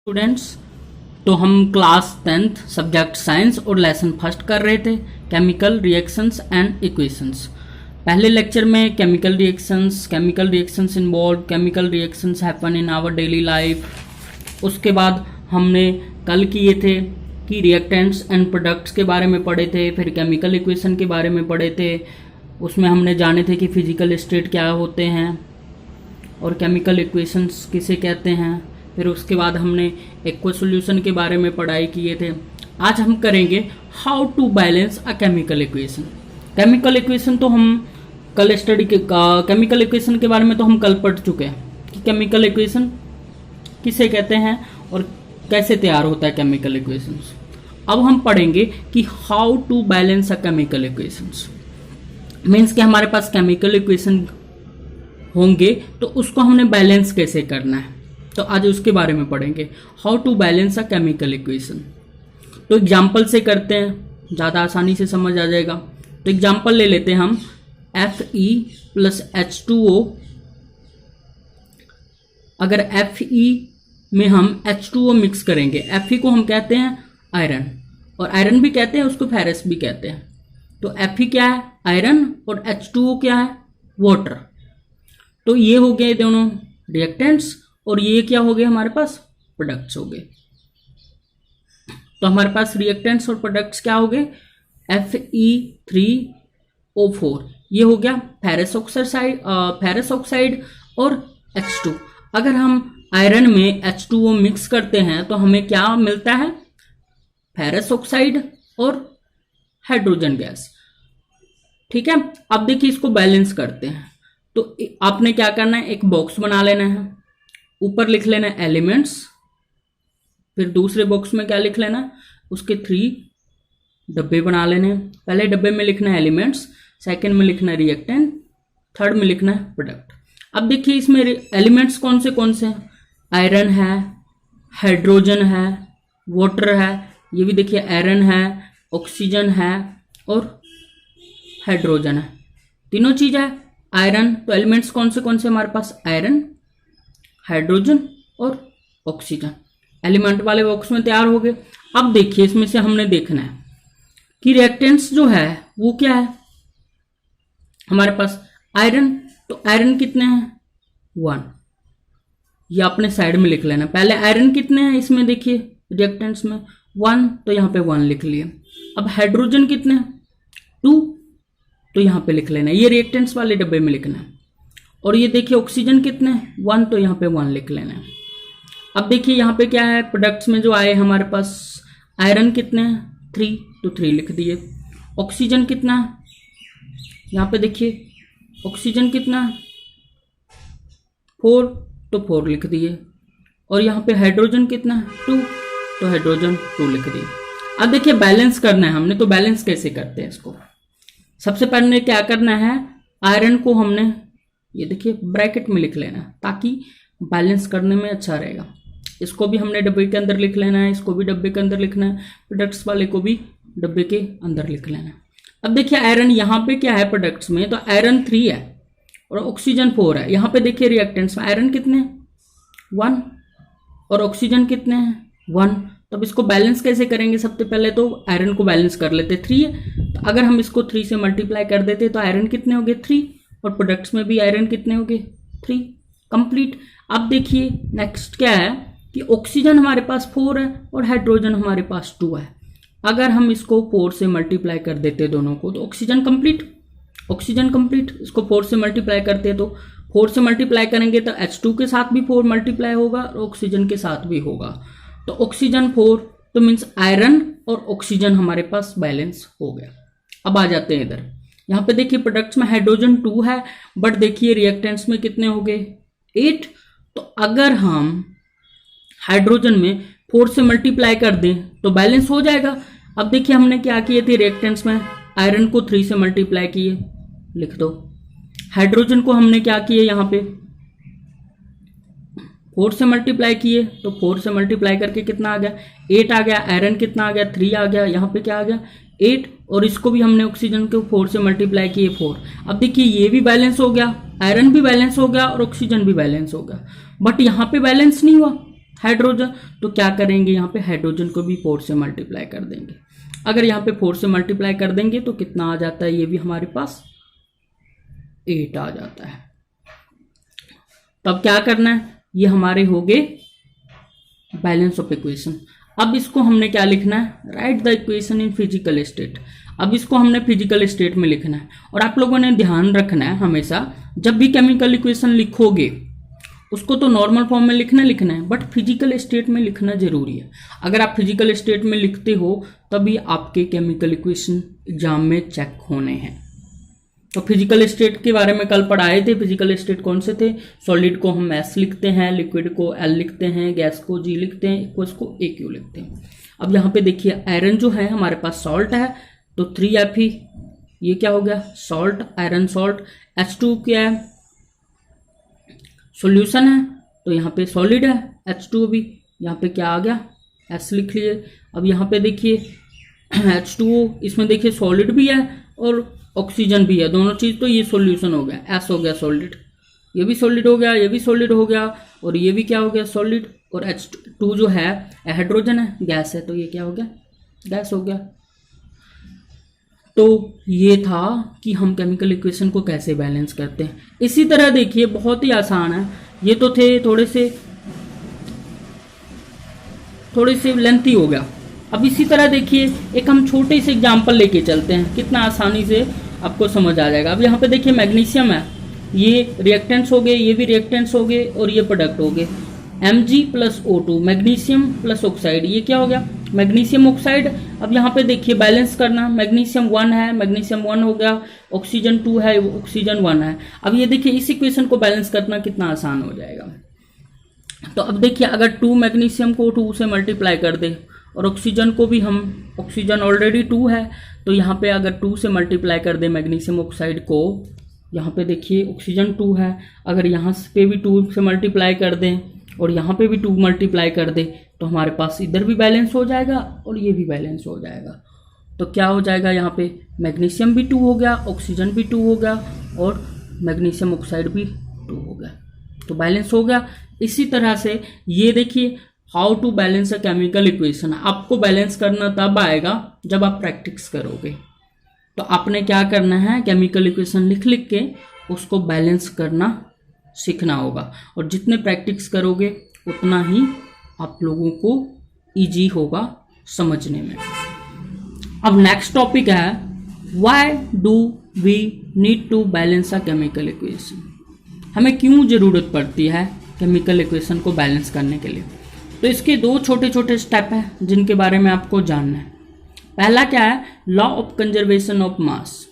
Students, तो हम class 10th subject science और लेसन फर्स्ट कर रहे थे केमिकल रिएक्शंस एंड इक्वेशंस। पहले लेक्चर में chemical reactions involve, chemical reactions happen in our daily life. उसके बाद हमने कल किए थे कि रिएक्टेंट्स एंड प्रोडक्ट्स के बारे में पढ़े थे, फिर केमिकल इक्वेशन के बारे में पढ़े थे। उसमें हमने जाने थे कि फिजिकल स्टेट क्या होते हैं और केमिकल इक्वेशंस किसे कहते हैं। फिर उसके बाद हमने एक्वा सॉल्यूशन के बारे में पढ़ाई किए थे। आज हम करेंगे how to balance a chemical equation. Chemical equation तो हम कल स्टडी के केमिकल इक्वेशन के बारे में तो हम कल पढ़ चुके हैं कि केमिकल इक्वेशन किसे कहते हैं और कैसे तैयार होता है केमिकल इक्वेशंस। अब हम पढ़ेंगे कि how to balance a chemical equations. Means कि हमारे पास केमिकल इक्वेशन होंगे तो उसको हमने बैलेंस कैसे करना है, तो आज उसके बारे में पढ़ेंगे how to balance a chemical equation. तो एग्जाम्पल से करते हैं, ज़्यादा आसानी से समझ आ जाएगा। तो एग्जाम्पल ले लेते हैं हम Fe प्लस H2O। अगर Fe में हम H2O मिक्स करेंगे, Fe को हम कहते हैं आयरन, और आयरन भी कहते हैं उसको फेरस भी कहते हैं। तो Fe क्या है? आयरन, और H2O क्या है? वाटर। तो ये हो गए दोनों रिएक्टेंट्स और ये क्या हो गए हमारे पास? प्रोडक्ट्स हो गए। तो हमारे पास रिएक्टेंट्स और प्रोडक्ट्स क्या हो गए? Fe3O4 ये हो गया फेरस ऑक्साइड और H2। अगर हम आयरन में H2O मिक्स करते हैं तो हमें क्या मिलता है? फेरस ऑक्साइड और हाइड्रोजन गैस। ठीक है, अब देखिए इसको बैलेंस करते हैं। तो आपने क्या करना है, एक बॉक्स बना लेना है, ऊपर लिख लेना है एलिमेंट्स, फिर दूसरे बॉक्स में क्या लिख लेना है, उसके 3 डब्बे बना लेने हैं। पहले डब्बे में लिखना है एलिमेंट्स, सेकंड में लिखना है रिएक्टेंट, थर्ड में लिखना है प्रोडक्ट। अब देखिए इसमें एलिमेंट्स कौन से हैं? आयरन है, हाइड्रोजन है, वाटर है। ये भी देखिए आयरन है, ऑक्सीजन है और हाइड्रोजन है, तीनों चीज है। आयरन, तो एलिमेंट्स कौन से हमारे पास? आयरन, हाइड्रोजन और ऑक्सीजन। एलिमेंट वाले बॉक्स में तैयार हो गए। अब देखिए इसमें से हमने देखना है कि रिएक्टेंट्स जो है वो क्या है हमारे पास? आयरन। तो आयरन कितने हैं? 1। ये अपने साइड में लिख लेना। पहले आयरन कितने हैं इसमें देखिए रिएक्टेंट्स में? 1, तो यहाँ पे 1 लिख लिए। अब हाइड्रोजन कितने हैं? 2, तो यहाँ पे लिख लेना। ये रिएक्टेंट्स वाले डब्बे में लिखना है। और ये देखिए ऑक्सीजन कितने हैं? 1, तो यहाँ पे 1 लिख लेना है। अब देखिए यहाँ पे क्या है, प्रोडक्ट्स में जो आए हमारे पास आयरन कितने हैं? 3, तो 3 लिख दिए। ऑक्सीजन कितना है? यहाँ पे देखिए ऑक्सीजन कितना है? 4, तो 4 लिख दिए। और यहाँ पे हाइड्रोजन कितना है? 2, तो हाइड्रोजन 2 लिख दिए। अब देखिए बैलेंस करना है हमने, तो बैलेंस कैसे करते हैं इसको? सबसे पहले क्या करना है, आयरन को हमने ये देखिए ब्रैकेट में लिख लेना ताकि बैलेंस करने में अच्छा रहेगा। इसको भी हमने डब्बे के अंदर लिख लेना है, इसको भी डब्बे के अंदर लिखना है, प्रोडक्ट्स वाले को भी डब्बे के अंदर लिख लेना है। अब देखिए आयरन यहाँ पे क्या है प्रोडक्ट्स में, तो आयरन 3 है और ऑक्सीजन 4 है। यहाँ पे देखिए रिएक्टेंट्स में आयरन कितने हैं? 1, और ऑक्सीजन कितने हैं? 1। तो अब इसको बैलेंस कैसे करेंगे? सबसे पहले तो आयरन को बैलेंस कर लेते। 3 है, तो अगर हम इसको 3 से मल्टीप्लाई कर देते तो आयरन कितने हो गए? 3, और प्रोडक्ट्स में भी आयरन कितने हो गए? 3, कंप्लीट। अब देखिए नेक्स्ट क्या है कि ऑक्सीजन हमारे पास 4 है और हाइड्रोजन हमारे पास 2 है। अगर हम इसको 4 से मल्टीप्लाई कर देते दोनों को तो ऑक्सीजन कंप्लीट। इसको 4 से मल्टीप्लाई करते तो 4 से मल्टीप्लाई करेंगे तो H2 के साथ भी 4 मल्टीप्लाई होगा और ऑक्सीजन के साथ भी होगा। तो ऑक्सीजन 4, तो मीन्स आयरन और ऑक्सीजन हमारे पास बैलेंस हो गया। अब आ जाते हैं इधर, यहाँ पे देखिए प्रोडक्ट्स में हाइड्रोजन 2 है, बट देखिए रिएक्टेंट्स में कितने हो गए? 8। तो अगर हम हाइड्रोजन में 4 से मल्टीप्लाई कर दें तो बैलेंस हो जाएगा। अब देखिए हमने क्या किए थे रिएक्टेंट्स में, आयरन को 3 से मल्टीप्लाई किए, लिख दो। हाइड्रोजन को हमने क्या किए, यहाँ पे 4 से मल्टीप्लाई किए, तो 4 से मल्टीप्लाई करके कितना आ गया? 8 आ गया। आयरन कितना आ गया? 3 आ गया। यहाँ पे क्या आ गया? 8। और इसको भी हमने ऑक्सीजन को 4 से मल्टीप्लाई किए, 4। अब देखिए ये भी बैलेंस हो गया, आयरन भी बैलेंस हो गया और ऑक्सीजन भी बैलेंस हो गया। बट यहाँ पे बैलेंस नहीं हुआ, हाइड्रोजन, तो क्या करेंगे यहाँ पे हाइड्रोजन को भी 4 से मल्टीप्लाई कर देंगे। अगर यहाँ पे 4 से मल्टीप्लाई कर देंगे तो कितना आ जाता है, ये भी हमारे पास 8 आ जाता है। तब क्या करना है, ये हमारे हो गए बैलेंस ऑफ इक्वेशन। अब इसको हमने क्या लिखना है, right the equation in physical state. अब इसको हमने फिजिकल स्टेट में लिखना है। और आप लोगों ने ध्यान रखना है हमेशा जब भी केमिकल इक्वेशन लिखोगे उसको तो नॉर्मल फॉर्म में लिखना है, बट फिजिकल स्टेट में लिखना जरूरी है। अगर आप फिजिकल स्टेट में लिखते हो तभी आपके केमिकल इक्वेशन एग्जाम में चेक होने हैं। तो फिजिकल स्टेट के बारे में कल पढ़ाए थे। फिजिकल स्टेट कौन से थे, सॉलिड को हम S लिखते हैं, लिक्विड को L लिखते हैं, गैस को G लिखते हैं, एक्वस को AQ लिखते हैं। अब यहाँ पे देखिए आयरन जो है हमारे पास सॉल्ट है तो 3Fe, ये क्या हो गया सॉल्ट, आयरन सॉल्ट। H2 क्या है, सॉल्यूशन है तो यहाँ पे सॉलिड है, H2 भी यहाँ पे क्या आ गया S लिख लिए। अब यहाँ पे देखिए H2O, इसमें देखिए सॉलिड भी है और ऑक्सीजन भी है, दोनों चीज, तो ये सॉल्यूशन हो गया, S हो गया सॉलिड, ये भी सॉलिड हो गया, ये भी सॉलिड हो गया और ये भी क्या हो गया सॉलिड। और H2 जो है हाइड्रोजन है, गैस है, तो ये क्या हो गया गैस हो गया। तो ये था कि हम केमिकल इक्वेशन को कैसे बैलेंस करते हैं। इसी तरह देखिए बहुत ही आसान है, ये तो थे थोड़े से लेंथी हो गया। अब इसी तरह देखिए एक हम छोटे से एग्जांपल लेके चलते हैं, कितना आसानी से आपको समझ आ जाएगा। अब यहाँ पे देखिए मैग्नीशियम है, ये रिएक्टेंट्स हो गए, ये भी रिएक्टेंट्स हो गए और ये प्रोडक्ट हो गए। Mg+O2 मैग्नीशियम प्लस ऑक्साइड, ये क्या हो गया मैग्नीशियम ऑक्साइड। अब यहाँ पे देखिए बैलेंस करना, मैग्नीशियम 1 है, मैग्नीशियम 1 हो गया, ऑक्सीजन 2 है, ऑक्सीजन 1 है। अब ये देखिए इस इक्वेशन को बैलेंस करना कितना आसान हो जाएगा। तो अब देखिए अगर 2 मैग्नीशियम को 2 से मल्टीप्लाई कर दे और ऑक्सीजन को भी हम, ऑक्सीजन ऑलरेडी 2 है तो यहाँ पे अगर 2 से मल्टीप्लाई कर दे मैग्नीशियम ऑक्साइड को, यहाँ पे देखिए ऑक्सीजन 2 है, अगर यहाँ पे भी 2 से मल्टीप्लाई कर दें और यहाँ पे भी 2 मल्टीप्लाई कर दे तो हमारे पास इधर भी बैलेंस हो जाएगा और ये भी बैलेंस हो जाएगा। तो क्या हो जाएगा, यहाँ पे मैग्नीशियम भी 2 हो गया, ऑक्सीजन भी 2 हो गया और मैग्नीशियम ऑक्साइड भी 2 हो गया, तो बैलेंस हो गया। इसी तरह से ये देखिए how to balance a chemical equation, आपको बैलेंस करना तब आएगा जब आप प्रैक्टिस करोगे। तो आपने क्या करना है, केमिकल इक्वेशन लिख लिख के उसको बैलेंस करना सीखना होगा और जितने प्रैक्टिस करोगे उतना ही आप लोगों को इजी होगा समझने में। अब नेक्स्ट टॉपिक है why do we need to balance a chemical equation, हमें क्यों ज़रूरत पड़ती है केमिकल इक्वेशन को बैलेंस करने के लिए। तो इसके 2 छोटे छोटे स्टेप हैं जिनके बारे में आपको जानना है। पहला क्या है, law of conservation of mass.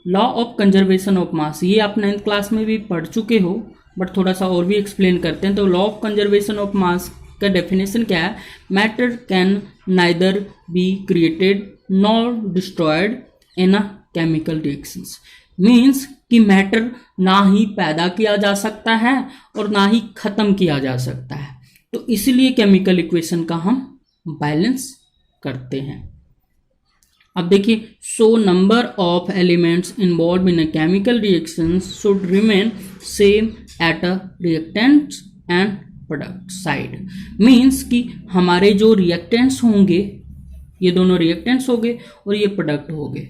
Law of conservation of mass ये आप 9th क्लास में भी पढ़ चुके हो, बट थोड़ा सा और भी एक्सप्लेन करते हैं। तो law of conservation of mass का डेफिनेशन क्या है, matter can neither be created nor destroyed in a chemical reactions. Means कि मैटर ना ही पैदा किया जा सकता है और ना ही खत्म किया जा सकता है, तो इसलिए केमिकल इक्वेशन का हम बैलेंस करते हैं। अब देखिए, so number of elements involve in a chemical reactions should remain same at a reactants and product side. Means कि हमारे जो रिएक्टेंट्स होंगे, ये दोनों रिएक्टेंट्स हो गए और ये प्रोडक्ट हो गए,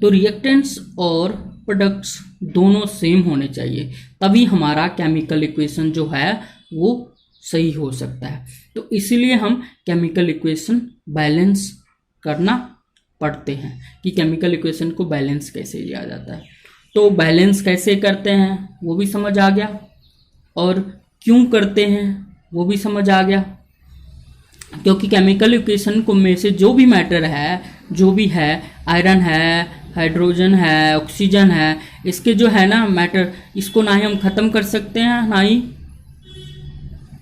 तो रिएक्टेंट्स और प्रोडक्ट्स दोनों सेम होने चाहिए, तभी हमारा केमिकल इक्वेशन जो है वो सही हो सकता है। तो इसीलिए हम केमिकल इक्वेशन बैलेंस करना पढ़ते हैं कि केमिकल इक्वेशन को बैलेंस कैसे किया जाता है। तो बैलेंस कैसे करते हैं वो भी समझ आ गया और क्यों करते हैं वो भी समझ आ गया, क्योंकि केमिकल इक्वेशन को में से जो भी मैटर है, जो भी है, आयरन है, हाइड्रोजन है, ऑक्सीजन है, इसके जो है ना मैटर, इसको ना ही हम ख़त्म कर सकते हैं ना ही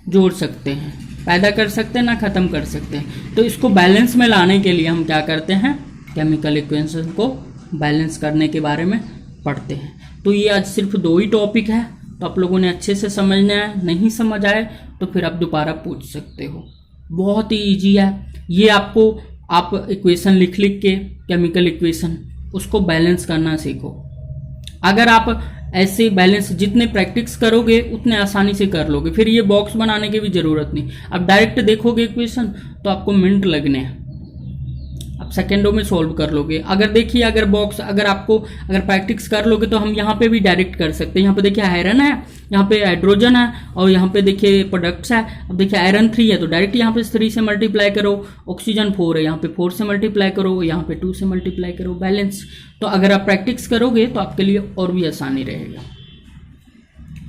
जोड़ सकते हैं, पैदा कर सकते हैं ना ख़त्म कर सकते हैं। तो इसको बैलेंस में लाने के लिए हम क्या करते हैं, केमिकल इक्वेशन को बैलेंस करने के बारे में पढ़ते हैं। तो ये आज सिर्फ 2 ही टॉपिक है, तो आप लोगों ने अच्छे से समझना है, नहीं समझ आए तो फिर आप दोबारा पूछ सकते हो। बहुत ही ईजी है ये, आपको आप इक्वेशन लिख के केमिकल इक्वेशन उसको बैलेंस करना सीखो। अगर आप ऐसे बैलेंस जितने प्रैक्टिस करोगे उतने आसानी से कर लोगे, फिर ये बॉक्स बनाने की भी जरूरत नहीं। अब डायरेक्ट देखोगे इक्वेशन तो आपको मिनट लगने हैं, आप सेकेंडों में सॉल्व कर लोगे। अगर देखिए अगर बॉक्स अगर प्रैक्टिस कर लोगे तो हम यहाँ पे भी डायरेक्ट कर सकते हैं। यहाँ पे देखिए आयरन है, यहाँ पे हाइड्रोजन है और यहाँ पे देखिए प्रोडक्ट्स है। अब देखिए आयरन 3 है तो डायरेक्ट यहाँ पे 3 से मल्टीप्लाई करो, ऑक्सीजन 4 है यहाँ पे 4 से मल्टीप्लाई करो, यहाँ पे 2 से मल्टीप्लाई करो, बैलेंस। तो अगर आप प्रैक्टिस करोगे तो आपके लिए और भी आसानी रहेगा।